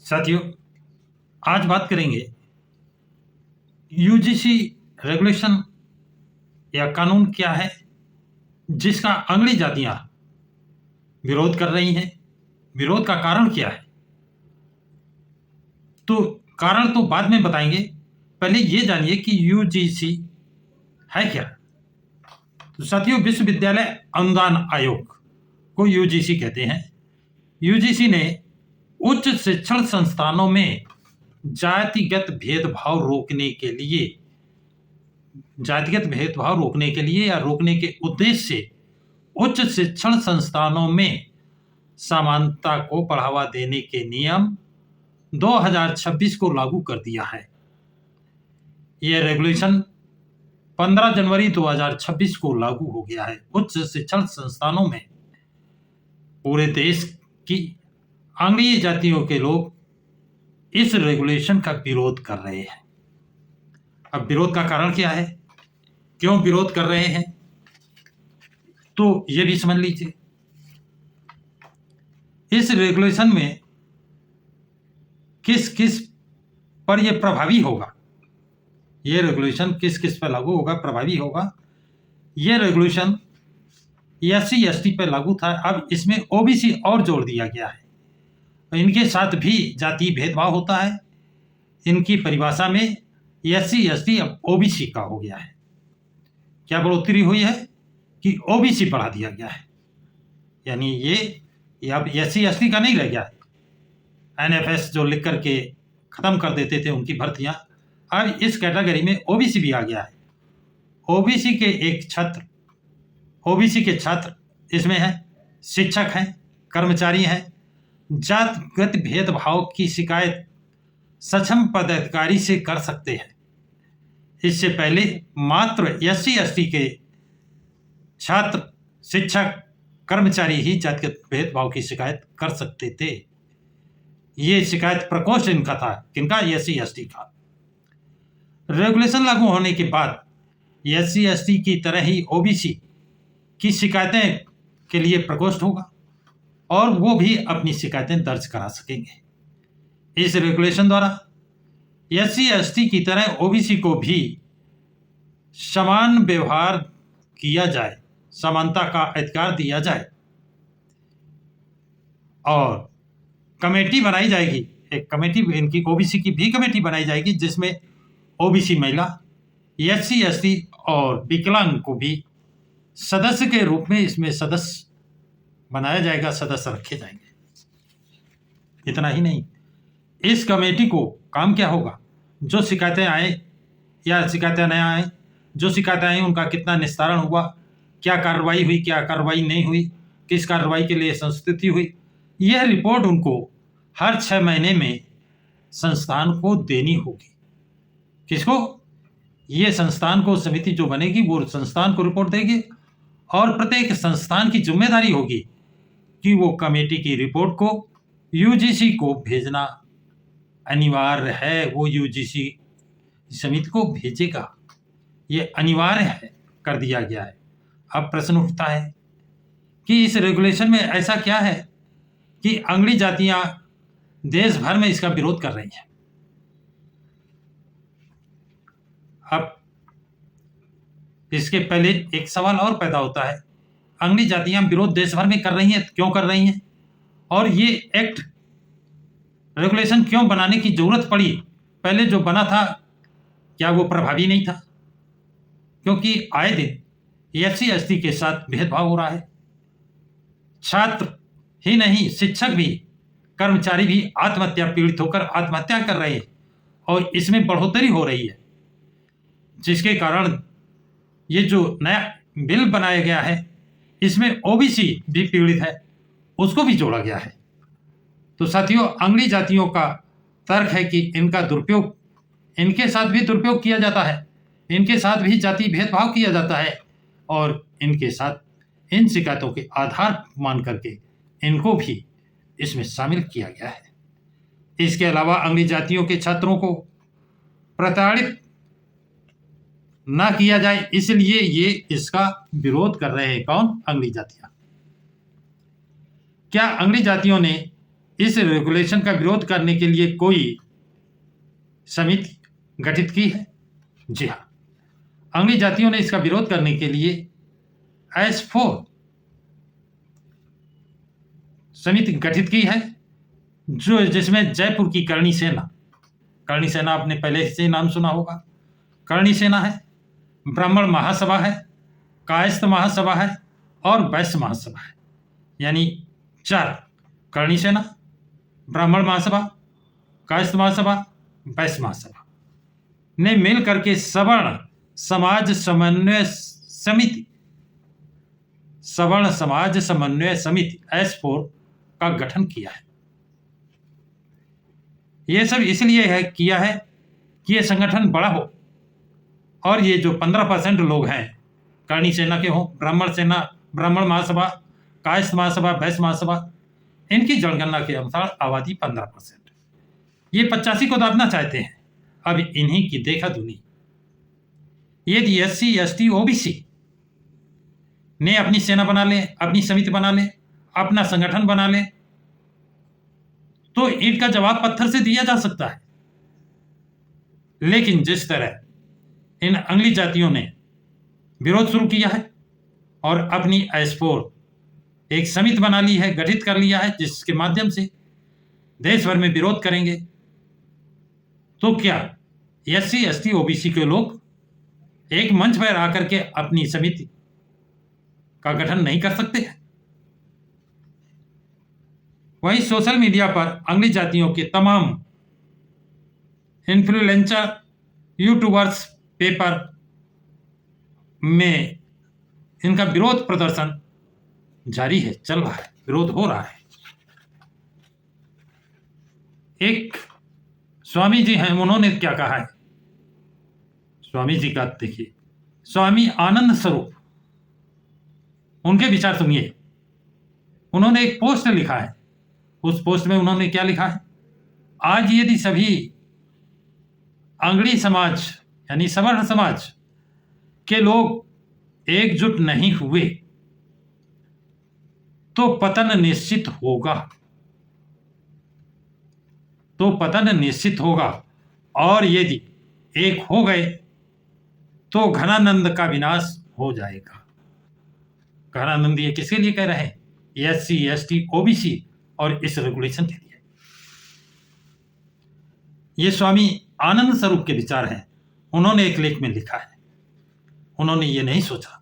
साथियों, आज बात करेंगे यूजीसी रेगुलेशन या कानून क्या है जिसका अगली जातियां विरोध कर रही हैं। विरोध का कारण क्या है? तो कारण तो बाद में बताएंगे, पहले ये जानिए कि यूजीसी है क्या। तो साथियों, विश्वविद्यालय अनुदान आयोग को यूजीसी कहते हैं। यूजीसी ने उच्च शिक्षण संस्थानों में जातिगत भेदभाव रोकने के लिए या रोकने के उद्देश्य से उच्च शिक्षण संस्थानों में समानता को बढ़ावा देने के नियम 2026 को लागू कर दिया है। यह रेगुलेशन 15 जनवरी 2026 को लागू हो गया है। उच्च शिक्षण संस्थानों में पूरे देश की आंगरीय जातियों के लोग इस रेगुलेशन का विरोध कर रहे हैं। अब विरोध का कारण क्या है, क्यों विरोध कर रहे हैं, तो ये भी समझ लीजिए। इस रेगुलेशन में किस किस पर यह प्रभावी होगा, यह रेगुलेशन किस किस पर लागू होगा, प्रभावी होगा। यह रेगुलेशन एससी एसटी पर लागू था, अब इसमें ओबीसी और जोड़ दिया गया है। इनके साथ भी जातीय भेदभाव होता है। इनकी परिभाषा में एससी एसटी अब ओबीसी का हो गया है। क्या बढ़ोतरी हुई है कि ओबीसी बढ़ा दिया गया है, यानी ये अब एससी एसटी का नहीं रह गया है। एनएफएस जो लिख करके खत्म कर देते थे उनकी भर्तियां, अब इस कैटेगरी में ओबीसी भी आ गया है। ओबीसी के छात्र इसमें हैं, शिक्षक हैं, कर्मचारी हैं। जातिगत भेदभाव की शिकायत सक्षम पदाधिकारी से कर सकते हैं। इससे पहले मात्र एससी एसटी के छात्र, शिक्षक, कर्मचारी ही जातिगत भेदभाव की शिकायत कर सकते थे। ये शिकायत प्रकोष्ठ इनका था, किनका? एससी एसटी का। रेगुलेशन लागू होने के बाद एससी एसटी की तरह ही ओबीसी की शिकायतें के लिए प्रकोष्ठ होगा और वो भी अपनी शिकायतें दर्ज करा सकेंगे। इस रेगुलेशन द्वारा एससी एसटी की तरह ओबीसी को भी समान व्यवहार किया जाए, समानता का अधिकार दिया जाए और कमेटी बनाई जाएगी। एक कमेटी इनकी ओबीसी की भी कमेटी बनाई जाएगी जिसमें ओबीसी महिला, एससी एसटी और विकलांग को भी सदस्य के रूप में इसमें सदस्य बनाया जाएगा, सदस्य रखे जाएंगे। इतना ही नहीं, इस कमेटी को काम क्या होगा, जो शिकायतें आए या शिकायतें न आए, जो शिकायतें आई उनका कितना निस्तारण हुआ, क्या कार्रवाई हुई, क्या कार्रवाई नहीं हुई, किस कार्रवाई के लिए संस्तुति हुई, यह रिपोर्ट उनको हर 6 महीने में संस्थान को देनी होगी। किसको? ये संस्थान को, समिति जो बनेगी वो संस्थान को रिपोर्ट देगी और प्रत्येक संस्थान की जिम्मेदारी होगी कि वो कमेटी की रिपोर्ट को यूजीसी को भेजना अनिवार्य है। वो यूजीसी समिति को भेजेगा, ये अनिवार्य है, कर दिया गया है। अब प्रश्न उठता है कि इस रेगुलेशन में ऐसा क्या है कि अगली जातियां देश भर में इसका विरोध कर रही हैं। अब इसके पहले एक सवाल और पैदा होता है, अगली जातियां विरोध देश भर में कर रही हैं, क्यों कर रही हैं और ये एक्ट रेगुलेशन क्यों बनाने की जरूरत पड़ी? पहले जो बना था क्या वो प्रभावी नहीं था? क्योंकि आए दिन एससी एसटी के साथ भेदभाव हो रहा है। छात्र ही नहीं, शिक्षक भी, कर्मचारी भी आत्महत्या, पीड़ित होकर आत्महत्या कर रहे हैं और इसमें बढ़ोतरी हो रही है, जिसके कारण ये जो नया बिल बनाया गया है इसमें ओबीसी भी पीड़ित है, उसको भी जोड़ा गया है। तो साथियों, अगली जातियों का तर्क है कि इनका दुरुपयोग, इनके साथ भी दुरुपयोग किया जाता है, इनके साथ भी जाति भेदभाव किया जाता है और इनके साथ इन शिकायतों के आधार मान करके इनको भी इसमें शामिल किया गया है। इसके अलावा अगली जातियों के छात्रों को प्रताड़ित ना किया जाए, इसलिए ये इसका विरोध कर रहे हैं। कौन? अगली जातियां। क्या अगली जातियों ने इस रेगुलेशन का विरोध करने के लिए कोई समिति गठित की है? जी हाँ, अंगड़ी जातियों ने इसका विरोध करने के लिए S4 समिति गठित की है, जिसमें जयपुर की करणी सेना आपने पहले से नाम सुना होगा। करणी सेना है, ब्राह्मण महासभा है, कायस्थ महासभा है और वैश्य महासभा है। यानी 4 करणी सेना, ब्राह्मण महासभा, कायस्थ महासभा, वैश्य महासभा ने मिल करके सवर्ण समाज समन्वय समिति S4 का गठन किया है। यह सब इसलिए किया है कि यह संगठन बड़ा हो और ये जो 15% लोग हैं करणी सेना के हों, ब्राह्मण महासभा, कायस्थ महासभा, वैश्य महासभा, इनकी जनगणना के अनुसार आबादी 15%। ये 85 को दाबना चाहते हैं। अब इन्हीं की देखा दुनी यदि SC ST OBC ने अपनी सेना बना ले, अपनी समिति बना ले, अपना संगठन बना ले, तो ईंट का जवाब पत्थर से दिया जा सकता है। लेकिन जिस तरह इन अंगली जातियों ने विरोध शुरू किया है और अपनी S4 एक समिति बना ली है, गठित कर लिया है, जिसके माध्यम से देश भर में विरोध करेंगे, तो क्या SC ST OBC के लोग एक मंच पर आकर के अपनी समिति का गठन नहीं कर सकते हैं? वहीं सोशल मीडिया पर अंगली जातियों के तमाम इन्फ्लुएंसर, यूट्यूबर्स, पेपर में इनका विरोध प्रदर्शन जारी है, चल रहा है, विरोध हो रहा है। एक स्वामी जी हैं, उन्होंने क्या कहा है? स्वामी जी का देखिए, स्वामी आनंद स्वरूप, उनके विचार सुनिए। उन्होंने एक पोस्ट लिखा है। उस पोस्ट में उन्होंने क्या लिखा है? आज यदि सभी अंगड़ी समाज यानी सवर्ण समाज के लोग एकजुट नहीं हुए तो पतन निश्चित होगा, और यदि एक हो गए तो घनानंद का विनाश हो जाएगा। घनानंद ये किसके लिए कह रहे हैं? SC ST OBC और इस रेगुलेशन के लिए। ये स्वामी आनंद स्वरूप के विचार हैं। उन्होंने एक लेख में लिखा है। उन्होंने ये नहीं सोचा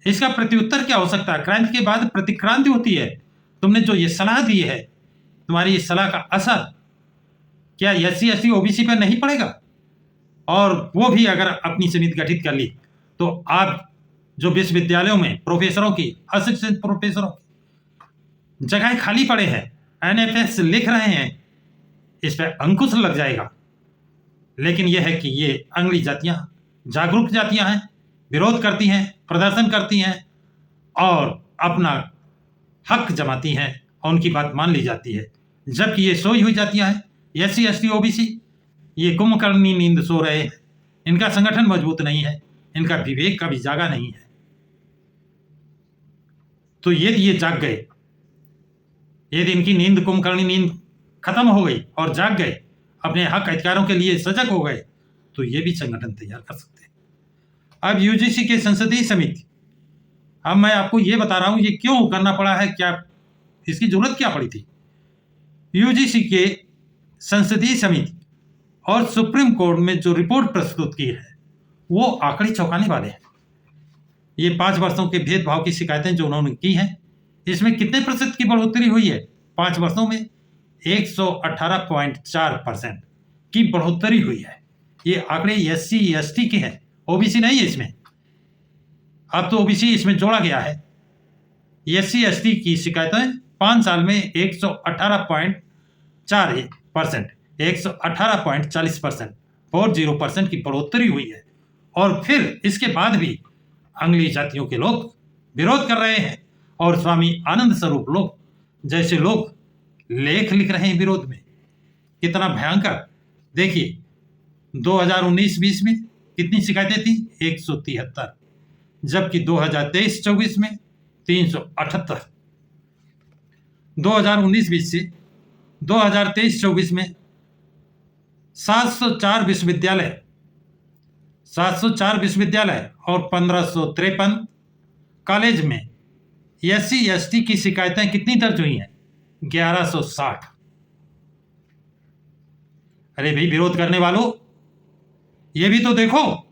इसका प्रत्युत्तर क्या हो सकता है। क्रांति के बाद प्रतिक्रांति होती है। तुमने जो ये सलाह दी है, तुम्हारी इस सलाह का असर क्या SC ST OBC पर नहीं पड़ेगा? और वो भी अगर अपनी समिति गठित कर ली तो आप जो विश्वविद्यालयों में प्रोफेसरों की, असिस्टेंट प्रोफेसरों की जगह खाली पड़े हैं, NFS लिख रहे हैं, इस पर अंकुश लग जाएगा। लेकिन यह है कि ये अंगड़ी जातियां जागरूक जातियां हैं, विरोध करती हैं, प्रदर्शन करती हैं और अपना हक जमाती हैं और उनकी बात मान ली जाती है। जबकि ये सोई हुई जातियां हैं, SC ST OBC, ये कुंभकर्णी नींद सो रहे हैं। इनका संगठन मजबूत नहीं है, इनका विवेक कभी जागा नहीं है। तो यदि ये जाग गए, यदि इनकी नींद, कुंभकर्णी नींद खत्म हो गई और जाग गए, अपने हक अधिकारों के लिए सजग हो गए, तो ये भी संगठन तैयार कर सकते हैं। अब UGC के संसदीय समिति, अब मैं आपको ये बता रहा हूं ये क्यों करना पड़ा है, क्या इसकी जरूरत क्या पड़ी थी। UGC के संसदीय समिति और सुप्रीम कोर्ट में जो रिपोर्ट प्रस्तुत की है वो आंकड़े चौंकाने वाले हैं। ये 5 वर्षों के भेदभाव की शिकायतें जो उन्होंने की हैं, इसमें कितने प्रतिशत की बढ़ोतरी हुई है? 5 वर्षों में 118.4% की बढ़ोतरी हुई है। ये आंकड़े SC ST के हैं, OBC नहीं है इसमें। अब तो OBC इसमें जोड़ा गया है। SC ST की शिकायतें 5 साल में 118.4%, 118.40%, 40% की बढ़ोतरी हुई है। और फिर इसके बाद भी अंगली जातियों के लोग विरोध कर रहे हैं और स्वामी आनंद स्वरूप लोग जैसे लोग लेख लिख रहे हैं विरोध में। कितना भयंकर! देखिए 2019-20 में कितनी शिकायतें थी? 173, जबकि 2023-24 में 378। 2019-20 से 2023-24 में 704 विश्वविद्यालय और 1553 कॉलेज में SC/ST की शिकायतें कितनी दर्ज हुई हैं? 1160। अरे भाई विरोध करने वालों, ये भी तो देखो,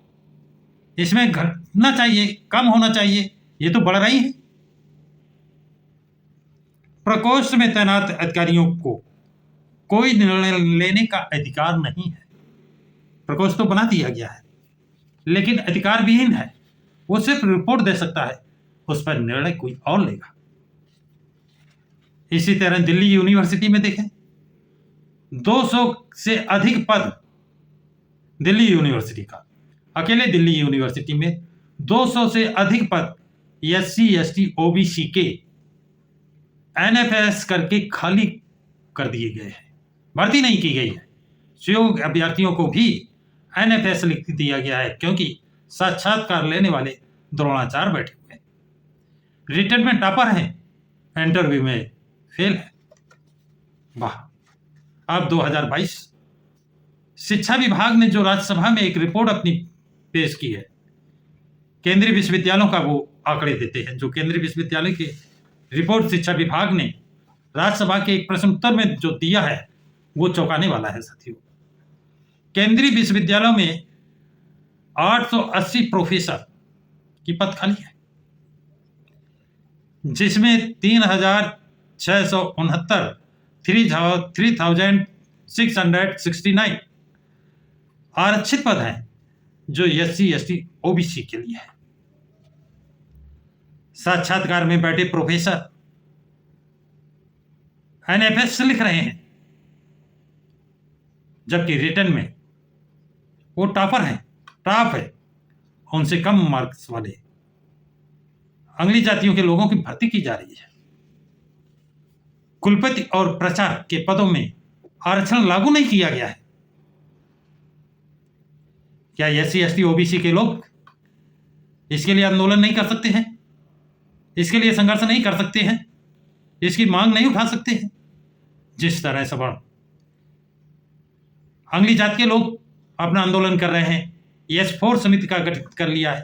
इसमें घटना चाहिए, कम होना चाहिए, ये तो बढ़ रही है। प्रकोष्ठ में तैनात अधिकारियों को कोई निर्णय लेने का अधिकार नहीं है। प्रकोष्ठ तो बना दिया गया है, लेकिन अधिकार विहीन है। वो सिर्फ रिपोर्ट दे सकता है, उस पर निर्णय कोई और लेगा। इसी तरह दिल्ली यूनिवर्सिटी में देखें, 200 से अधिक पद दिल्ली यूनिवर्सिटी का, अकेले दिल्ली यूनिवर्सिटी में 200 से अधिक पद SC/ST OBC के NFS करके खाली कर दिए गए हैं, भर्ती नहीं की गई है। सुयोग्य अभ्यर्थियों को भी NFS लिख दिया गया है, क्योंकि साक्षात्कार लेने वाले द्रोणाचार्य बैठे हुए हैं। रिटर्न में टॉपर हैं, इंटरव्यू में फेल है। वाह। अब 2022 शिक्षा विभाग ने जो राज्यसभा में एक रिपोर्ट अपनी पेश की है, केंद्रीय विश्वविद्यालयों का वो आंकड़े देते हैं। जो केंद्रीय विश्वविद्यालय के रिपोर्ट शिक्षा विभाग ने राज्यसभा के एक प्रश्न उत्तर में जो दिया है, वो चौंकाने वाला है साथियों। केंद्रीय विश्वविद्यालयों में 880 प्रोफेसर की पद खाली है, जिसमें 3669 आरक्षित पद हैं, जो SC/ST OBC के लिए है। साक्षात्कार में बैठे प्रोफेसर NFS लिख रहे हैं, जबकि रिटर्न में वो टॉपर हैं, टॉप है, उनसे कम मार्क्स वाले अंगली जातियों के लोगों की भर्ती की जा रही है। कुलपति और प्रचारक के पदों में आरक्षण लागू नहीं किया गया है। क्या SC/ST OBC के लोग इसके लिए आंदोलन नहीं कर सकते हैं? इसके लिए संघर्ष नहीं कर सकते हैं? इसकी मांग नहीं उठा सकते हैं? जिस तरह सवर्ण अंगली जात के लोग अपना आंदोलन कर रहे हैं, S4 समिति का गठन कर लिया है,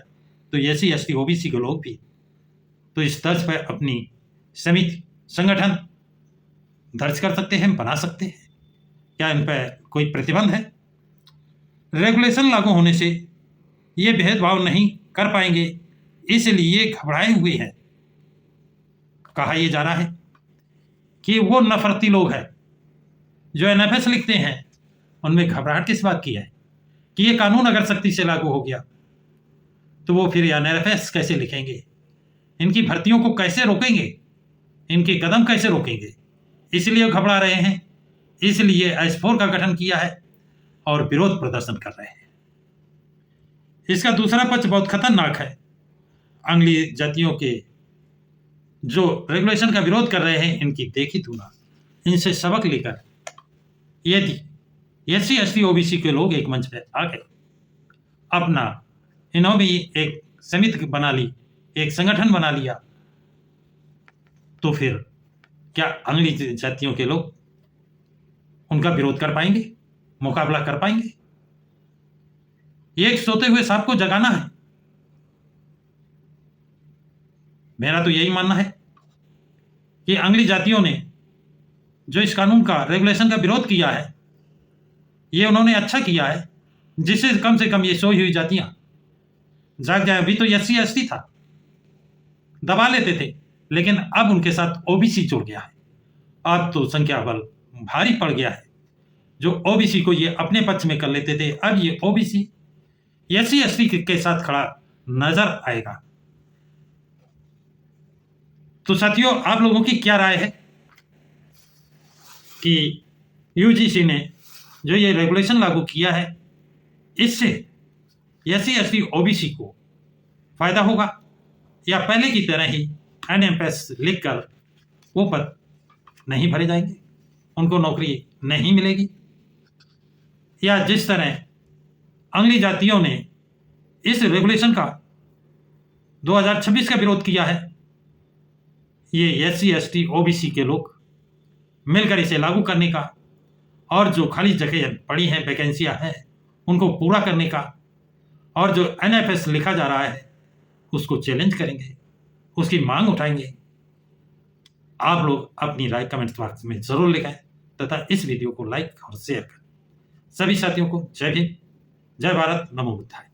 तो SC/ST OBC के लोग भी तो इस तर्ज पर अपनी समिति, संगठन दर्ज कर सकते हैं, बना सकते हैं। क्या इन पर कोई प्रतिबंध है? रेगुलेशन लागू होने से ये भेदभाव नहीं कर पाएंगे, इसलिए घबराए हुए हैं। कहा यह जा रहा है कि वो नफरती लोग हैं जो NFS लिखते हैं, उनमें घबराहट किस बात की है कि ये कानून अगर सख्ती से लागू हो गया तो वो फिर NFS कैसे लिखेंगे, इनकी भर्तियों को कैसे रोकेंगे, इनके कदम कैसे रोकेंगे। इसलिए घबरा रहे हैं, इसलिए S4 का गठन किया है और विरोध प्रदर्शन कर रहे हैं। इसका दूसरा पक्ष बहुत खतरनाक है। अंगली जातियों के जो रेगुलेशन का विरोध कर रहे हैं, इनकी देखी तुना, इनसे सबक लेकर यदि SC/ST OBC के लोग एक मंच पर आ गए, अपना इन्होंने भी एक समिति बना ली, एक संगठन बना लिया, तो फिर क्या अंगली जातियों के लोग उनका विरोध कर पाएंगे, मुकाबला कर पाएंगे? एक सोते हुए सांप को जगाना है। मेरा तो यही मानना है कि अंगली जातियों ने जो इस कानून का, रेगुलेशन का विरोध किया है, ये उन्होंने अच्छा किया है, जिससे कम से कम ये सोई हुई जातियां जाग जाए। अभी तो SC/ST था, दबा लेते थे, लेकिन अब उनके साथ OBC जुड़ गया है। अब तो संख्या बल भारी पड़ गया है। जो OBC को ये अपने पक्ष में कर लेते थे, अब ये OBC SC/ST के साथ खड़ा नजर आएगा। तो साथियों, आप लोगों की क्या राय है कि UGC ने जो ये रेगुलेशन लागू किया है, इससे SC/ST OBC को फायदा होगा, या पहले की तरह ही NFS लिखकर वो पद नहीं भरे जाएंगे, उनको नौकरी नहीं मिलेगी? या जिस तरह अंगली जातियों ने इस रेगुलेशन का 2026 का विरोध किया है, ये SC/ST OBC के लोग मिलकर इसे लागू करने का, और जो खाली जगह पड़ी हैं, वैकेंसियां हैं, उनको पूरा करने का, और जो एनएफएस लिखा जा रहा है उसको चैलेंज करेंगे, उसकी मांग उठाएंगे। आप लोग अपनी राय कमेंट बॉक्स में जरूर लिखें तथा इस वीडियो को लाइक और शेयर करें। सभी साथियों को जय हिंद, जय भारत, नमो बुद्धाय।